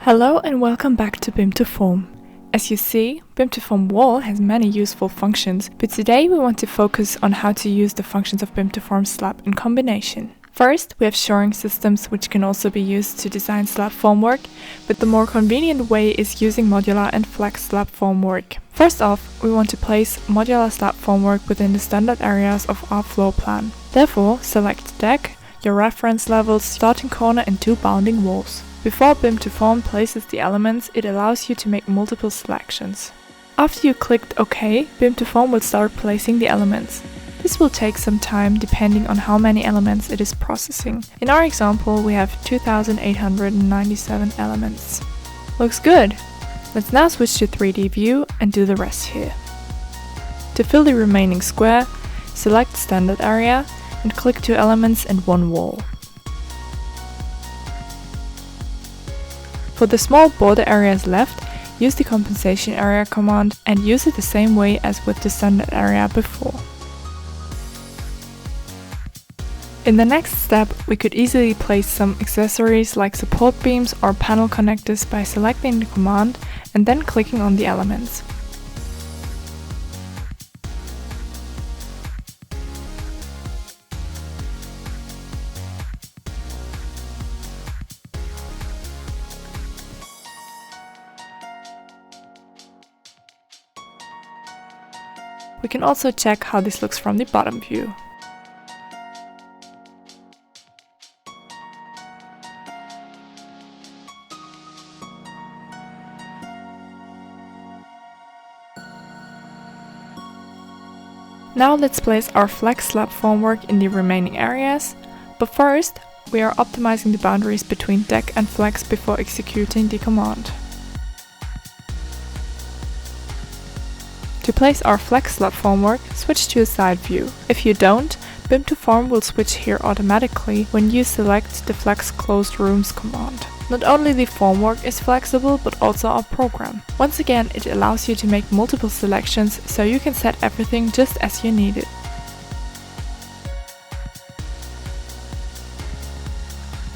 Hello and welcome back to BIM2Form. As you see, BIM2Form Wall has many useful functions, but today we want to focus on how to use the functions of BIM2Form Slab in combination. First, we have shoring systems which can also be used to design slab formwork, but the more convenient way is using modular and flex slab formwork. First off, we want to place modular slab formwork within the standard areas of our floor plan. Therefore, select deck, your reference levels, starting corner and two bounding walls. Before BIM2Form places the elements, it allows you to make multiple selections. After you clicked OK, BIM2Form will start placing the elements. This will take some time depending on how many elements it is processing. In our example, we have 2,897 elements. Looks good! Let's now switch to 3D view and do the rest here. To fill the remaining square, select standard area and click 2 elements and 1 wall. For the small border areas left, use the compensation area command and use it the same way as with the standard area before. In the next step, we could easily place some accessories like support beams or panel connectors by selecting the command and then clicking on the elements. We can also check how this looks from the bottom view. Now let's place our flex slab formwork in the remaining areas, but first we are optimizing the boundaries between deck and flex before executing the command. To place our flex slab formwork, switch to a side view. If you don't, BIM2Form will switch here automatically when you select the Flex Closed Rooms command. Not only the formwork is flexible, but also our program. Once again, it allows you to make multiple selections, so you can set everything just as you need it.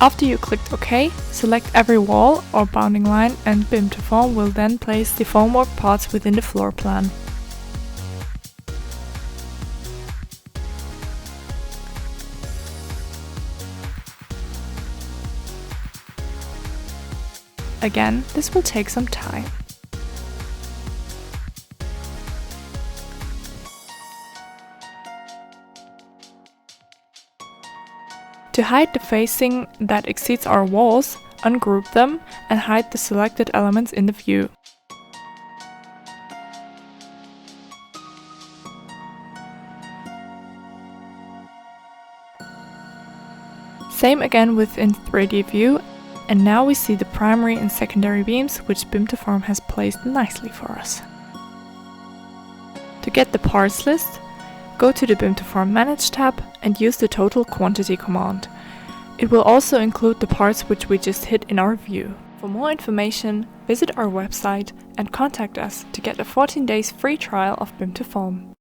After you clicked OK, select every wall or bounding line and BIM2Form will then place the formwork parts within the floor plan. Again, this will take some time. To hide the facing that exceeds our walls, ungroup them and hide the selected elements in the view. Same again within 3D view. And now we see the primary and secondary beams, which BIM2Form has placed nicely for us. To get the parts list, go to the BIM2Form Manage tab and use the Total Quantity command. It will also include the parts which we just hit in our view. For more information, visit our website and contact us to get a 14 days free trial of BIM2Form.